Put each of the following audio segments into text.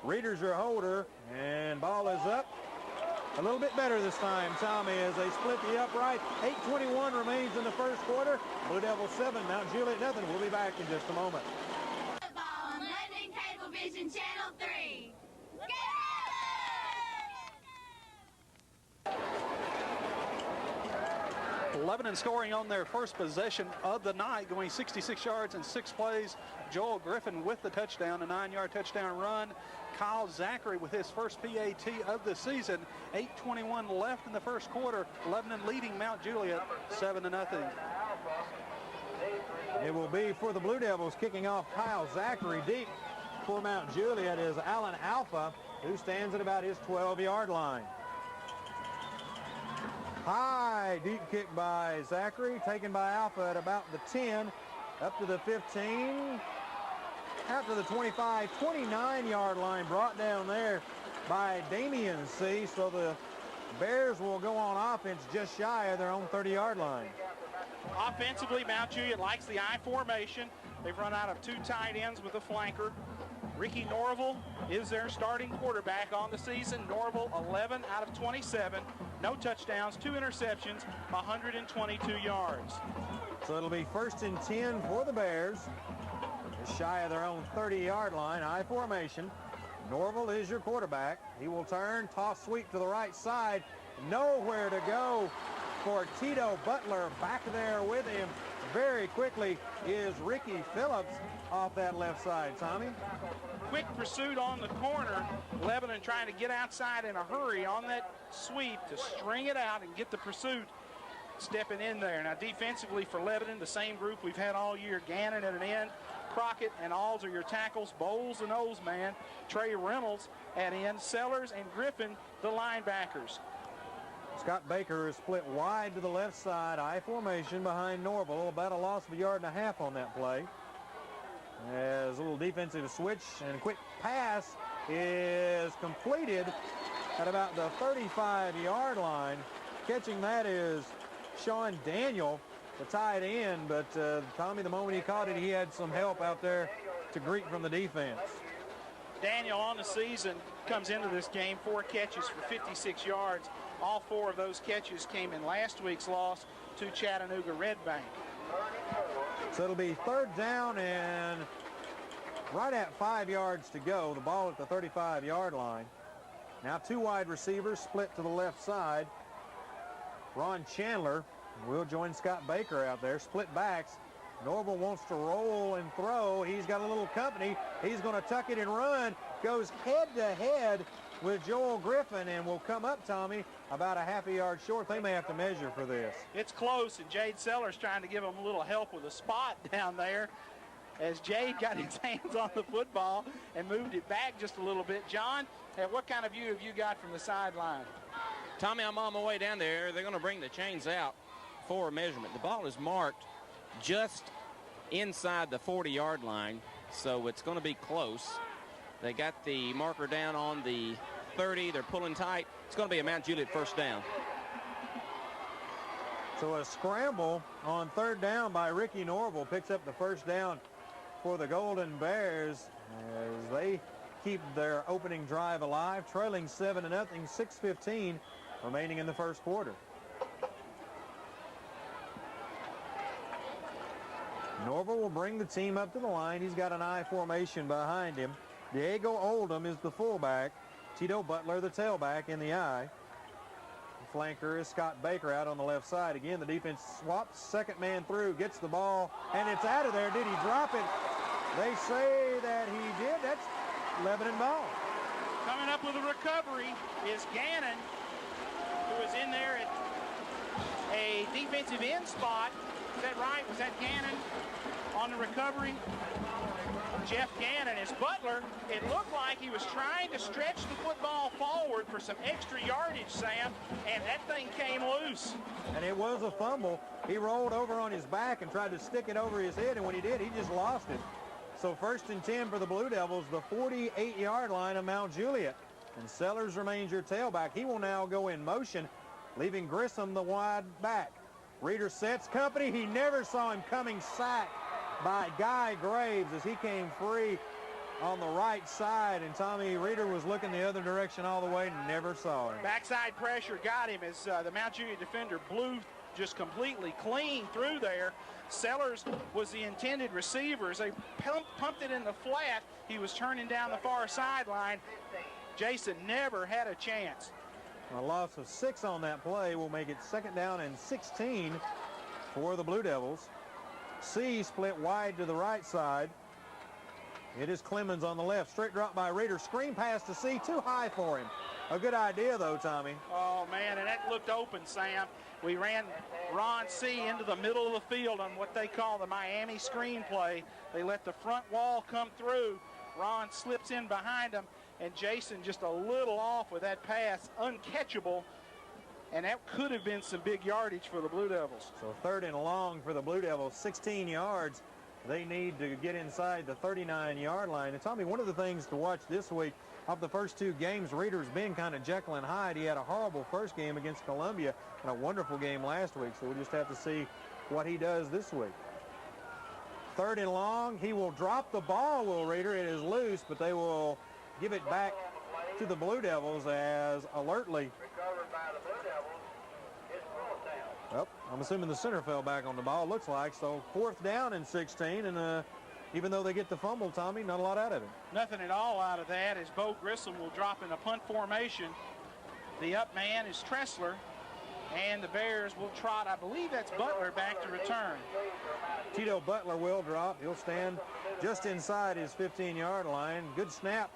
Reeder's your holder, and ball is up. A little bit better this time, Tommy, as they split the upright. 8:21 remains in the first quarter. Blue Devils 7, Mount Juliet nothing. We'll be back in just a moment. Football on Lebanon Cablevision Channel 3. Lebanon scoring on their first possession of the night, going 66 yards in 6 plays. Joel Griffin with the touchdown, a 9-yard touchdown run. Kyle Zachary with his first PAT of the season. 8:21 left in the first quarter. Lebanon leading Mount Juliet 7-0. It will be for the Blue Devils, kicking off Kyle Zachary. Deep for Mount Juliet is Alan Alpha, who stands at about his 12-yard line. High deep kick by Zachary, taken by Alpha at about the 10, up to the 15, out to the 25, 29-yard line, brought down there by Damian C. So the Bears will go on offense just shy of their own 30-yard line. Offensively, Mount Juliet likes the I formation. They've run out of 2 tight ends with a flanker. Ricky Norval is their starting quarterback on the season. Norval 11 out of 27. No touchdowns, 2 interceptions, 122 yards. So it'll be 1st and 10 for the Bears. Just shy of their own 30-yard line. I formation. Norval is your quarterback. He will turn, toss sweep to the right side. Nowhere to go for Tito Butler. Back there with him very quickly is Ricky Phillips off that left side. Tommy? Quick pursuit on the corner. Lebanon trying to get outside in a hurry on that sweep to string it out and get the pursuit stepping in there. Now defensively for Lebanon, the same group we've had all year. Gannon at an end. Crockett and Alls are your tackles. Bowles the nose man. Trey Reynolds at end. Sellers and Griffin the linebackers. Scott Baker is split wide to the left side. I formation behind Norval. About a loss of 1.5 yards on that play. As a little defensive switch and a quick pass is completed at about the 35-yard line. Catching that is Sean Daniel, the tight end, but Tommy, the moment he caught it, he had some help out there to greet from the defense. Daniel on the season comes into this game 4 catches for 56 yards. All 4 of those catches came in last week's loss to Chattanooga Red Bank. So it'll be 3rd down and right at 5 yards to go. The ball at the 35-yard line. Now 2 wide receivers split to the left side. Ron Chandler will join Scott Baker out there. Split backs. Norval wants to roll and throw. He's got a little company. He's going to tuck it and run. Goes head-to-head with Joel Griffin and will come up, Tommy, about a 1/2 yard short. They may have to measure for this. It's close, and Jade Sellers trying to give him a little help with a spot down there as Jade got his hands on the football and moved it back just a little bit. John, what kind of view have you got from the sideline? Tommy, I'm on my way down there. They're going to bring the chains out for a measurement. The ball is marked just inside the 40-yard line, so it's going to be close. They got the marker down on the 30. They're pulling tight. It's going to be a Mount Juliet 1st down. So a scramble on 3rd down by Ricky Norval picks up the 1st down for the Golden Bears as they keep their opening drive alive, trailing 7-0, 6:15 remaining in the first quarter. Norval will bring the team up to the line. He's got an I formation behind him. Diego Oldham is the fullback. Tito Butler, the tailback, in the I. The flanker is Scott Baker out on the left side. Again, the defense swaps, 2nd man through, gets the ball, and it's out of there. Did he drop it? They say that he did. That's Lebanon ball. Coming up with a recovery is Gannon, who is in there at a defensive end spot. Is that right? Was that Gannon on the recovery? Jeff Gannon is Butler. It looked like he was trying to stretch the football forward for some extra yardage, Sam, and that thing came loose. And it was a fumble. He rolled over on his back and tried to stick it over his head, and when he did, he just lost it. So 1st and 10 for the Blue Devils, the 48-yard line of Mount Juliet. And Sellers remains your tailback. He will now go in motion, leaving Grissom the wide back. Reeder sets company. He never saw him coming, sacked by Guy Graves as he came free on the right side, and Tommy Reeder was looking the other direction all the way and never saw him. Backside pressure got him as the Mount Juliet defender blew just completely clean through there. Sellers was the intended receiver. As they pumped it in the flat, he was turning down the far sideline. Jason never had a chance. A loss of 6 on that play will make it 2nd down and 16 for the Blue Devils. C split wide to the right side. It is Clemens on the left. Straight drop by Reeder. Screen pass to C. Too high for him. A good idea, though, Tommy. Oh, man, and that looked open, Sam. We ran Ron C. into the middle of the field on what they call the Miami screen play. They let the front wall come through. Ron slips in behind him, and Jason just a little off with that pass, uncatchable, and that could have been some big yardage for the Blue Devils. So 3rd and long for the Blue Devils, 16 yards. They need to get inside the 39-yard line. And Tommy, one of the things to watch this week, of the first 2 games, Reeder's been kind of Jekyll and Hyde. He had a horrible first game against Columbia and a wonderful game last week, so we'll just have to see what he does this week. 3rd and long. He will drop the ball, Will Reeder. It is loose, but they will give it back to the Blue Devils as alertly. Well, I'm assuming the center fell back on the ball, looks like. So 4th down and 16, and even though they get the fumble, Tommy, not a lot out of it. Nothing at all out of that as Bo Grissom will drop in a punt formation. The up man is Tressler, and the Bears will trot, I believe that's Butler, back to return. Tito Butler will drop. He'll stand just inside his 15-yard line. Good snap.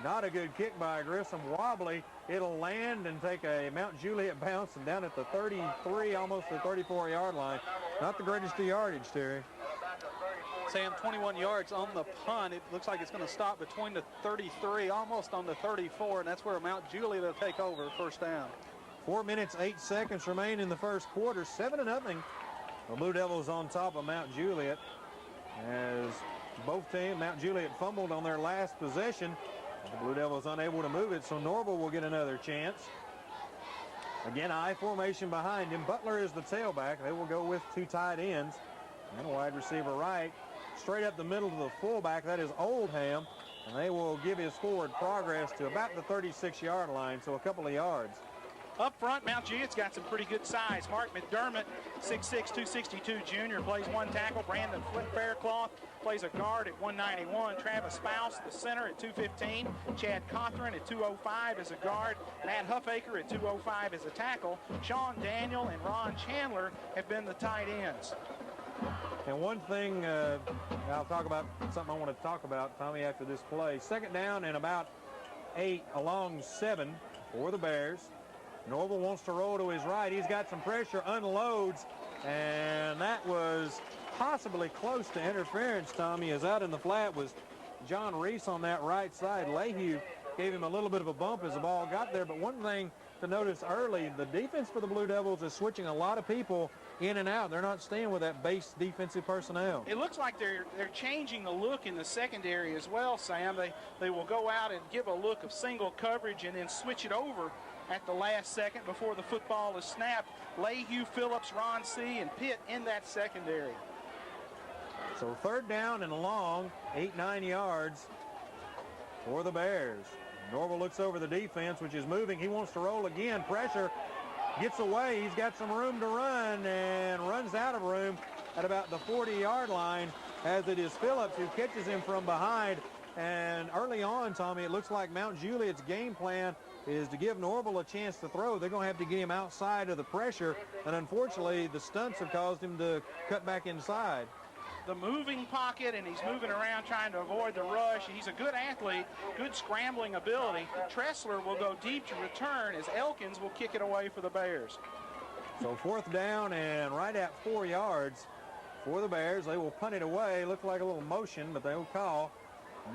Not a good kick by Grissom. Wobbly. It'll land and take a Mount Juliet bounce and down at the 33, almost the 34-yard line. Not the greatest of yardage, Terry. Sam, 21 yards on the punt. It looks like it's going to stop between the 33, almost on the 34, and that's where Mount Juliet will take over, 1st down. 4 minutes, 8 seconds remain in the first quarter. 7-0. The Blue Devils on top of Mount Juliet as both teams, Mount Juliet fumbled on their last possession. The Blue Devils unable to move it, so Norval will get another chance. Again, I formation behind him. Butler is the tailback. They will go with 2 tight ends and a wide receiver right. Straight up the middle to the fullback, that is Oldham, and they will give his forward progress to about the 36-yard line, so a couple of yards. Up front, Mount Juliet's got some pretty good size. Mark McDermott, 6'6", 262 junior, plays 1 tackle. Brandon Faircloth plays a guard at 191. Travis Spouse, the center, at 215. Chad Cothran at 205 as a guard. Matt Huffaker at 205 as a tackle. Sean Daniel and Ron Chandler have been the tight ends. And one thing I'll talk about, something I want to talk about, Tommy, after this play. 2nd down and about 8 along 7 for the Bears. Norval wants to roll to his right. He's got some pressure, unloads, and that was possibly close to interference, Tommy, as out in the flat was John Reese on that right side. Lehue gave him a little bit of a bump as the ball got there, but one thing to notice early, the defense for the Blue Devils is switching a lot of people in and out. They're not staying with that base defensive personnel. It looks like they're changing the look in the secondary as well, Sam. They will go out and give a look of single coverage and then switch it over at the last second before the football is snapped. Lehue, Phillips, Ron C., and Pitt in that secondary. So 3rd down and long, 8-9 yards for the Bears. Norval looks over the defense, which is moving. He wants to roll again. Pressure, gets away. He's got some room to run and runs out of room at about the 40-yard line, as it is Phillips who catches him from behind. And early on, Tommy, it looks like Mount Juliet's game plan is to give Norval a chance to throw. They're going to have to get him outside of the pressure, and unfortunately the stunts have caused him to cut back inside. The moving pocket, and he's moving around trying to avoid the rush. He's a good athlete, good scrambling ability. Tressler will go deep to return as Elkins will kick it away for the Bears. So 4th down and right at 4 yards for the Bears. They will punt it away. Looked like a little motion, but they will call.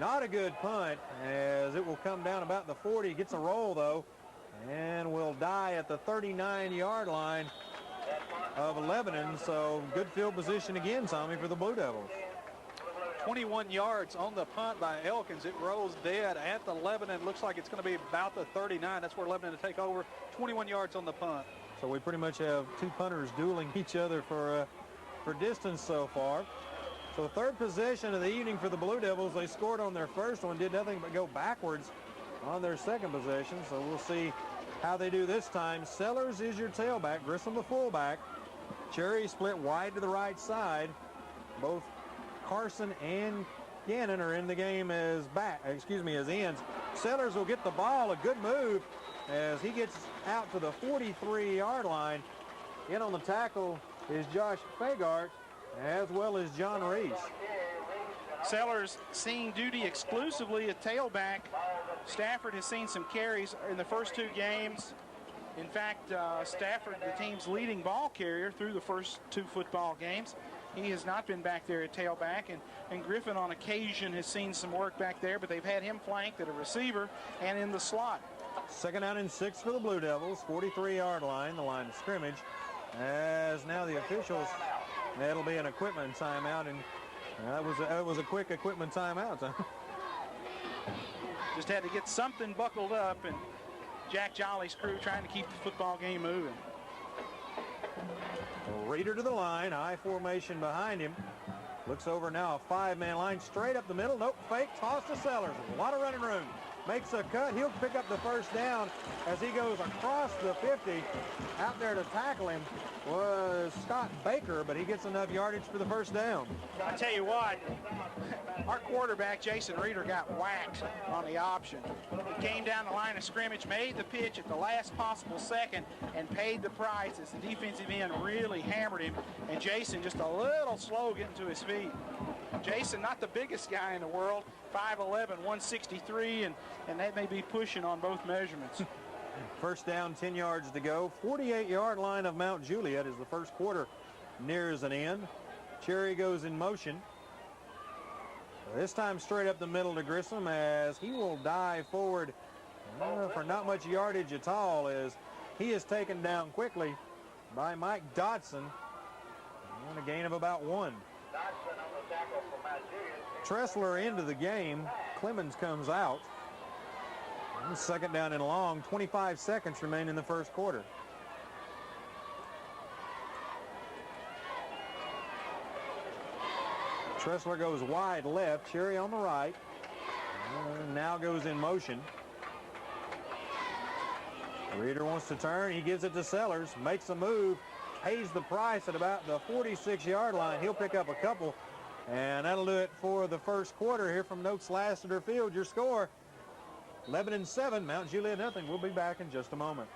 Not a good punt, as it will come down about the 40. Gets a roll, though, and will die at the 39-yard line of Lebanon. So good field position again, Tommy, for the Blue Devils. 21 yards on the punt by Elkins. It rolls dead at the Lebanon. Looks like it's going to be about the 39. That's where Lebanon to take over. 21 yards on the punt. So we pretty much have 2 punters dueling each other for distance so far. So third possession of the evening for the Blue Devils. They scored on their first one, did nothing but go backwards on their second possession. So we'll see how they do this time. Sellers is your tailback, Grissom the fullback. Cherry split wide to the right side. Both Carson and Gannon are in the game as ends. Sellers will get the ball, a good move as he gets out to the 43-yard line. In on the tackle is Josh Fagart, as well as John Reese. Sellers seeing duty exclusively at tailback. Stafford has seen some carries in the first two games. In fact, Stafford, the team's leading ball carrier through the first two football games. He has not been back there at tailback, and Griffin on occasion has seen some work back there, but they've had him flanked at a receiver and in the slot. 2nd down and 6 for the Blue Devils, 43-yard line, the line of scrimmage. As now the officials, that'll be an equipment timeout, and that was a quick equipment timeout. Just had to get something buckled up, and Jack Jolly's crew trying to keep the football game moving. Reader to the line, high formation behind him. Looks over now, a 5-man line straight up the middle. Nope, fake toss to Sellers. A lot of running room. Makes a cut. He'll pick up the first down as he goes across the 50. Out there to tackle him was Scott Baker, but he gets enough yardage for the first down. I tell you what, our quarterback, Jason Reeder, got whacked on the option. He came down the line of scrimmage, made the pitch at the last possible second, and paid the price as the defensive end really hammered him, and Jason just a little slow getting to his feet. Jason, not the biggest guy in the world, 5'11", 163, and that may be pushing on both measurements. First down, 10 yards to go. 48-yard line of Mount Juliet as the first quarter nears an end. Cherry goes in motion. This time straight up the middle to Grissom as he will dive forward for not much yardage at all as he is taken down quickly by Mike Dotson and a gain of about 1. Tressler into the game. Clemens comes out. And 2nd down and long. 25 seconds remain in the first quarter. Tressler goes wide left. Cherry on the right. And now goes in motion. Reeder wants to turn. He gives it to Sellers. Makes a move. Pays the price at about the 46-yard line. He'll pick up a couple. And that'll do it for the first quarter here from Noakes Lassiter Field. Your score, Lebanon 7, Mount Juliet nothing. We'll be back in just a moment.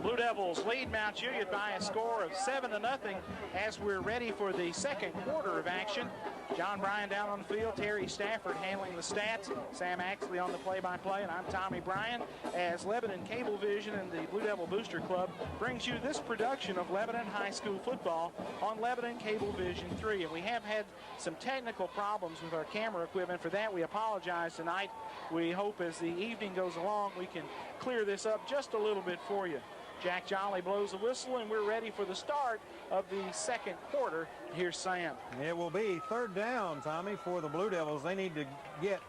Blue Devils lead Mount Juliet by a score of 7-0 as we're ready for the second quarter of action. John Bryan down on the field, Terry Stafford handling the stats, Sam Axley on the play-by-play, and I'm Tommy Bryan as Lebanon Cablevision and the Blue Devil Booster Club brings you this production of Lebanon High School football on Lebanon Cablevision 3. And we have had some technical problems with our camera equipment. For that, we apologize tonight. We hope as the evening goes along, we can clear this up just a little bit for you. Jack Jolly blows the whistle, and we're ready for the start of the second quarter. Here's Sam. It will be 3rd down, Tommy, for the Blue Devils. They need to get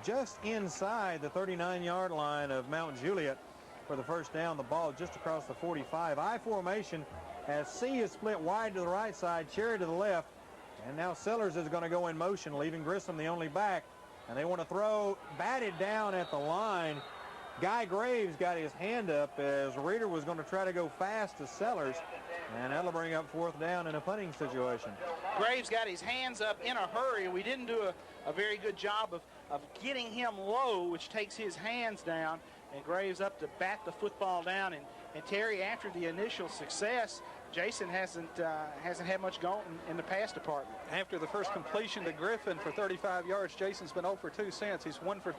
just inside the 39-yard line of Mount Juliet for the first down. The ball just across the 45. I formation as C is split wide to the right side, Cherry to the left, and now Sellers is going to go in motion, leaving Grissom the only back, and they want to throw batted down at the line. Guy Graves got his hand up as Reeder was going to try to go fast to Sellers, and that'll bring up 4th down in a punting situation. Graves got his hands up in a hurry. We didn't do a very good job of getting him low, which takes his hands down, and Graves up to bat the football down. And Terry, after the initial success, Jason hasn't had much going in the pass department. After the first completion to Griffin for 35 yards, Jason's been 0 for 2 since. He's 1 for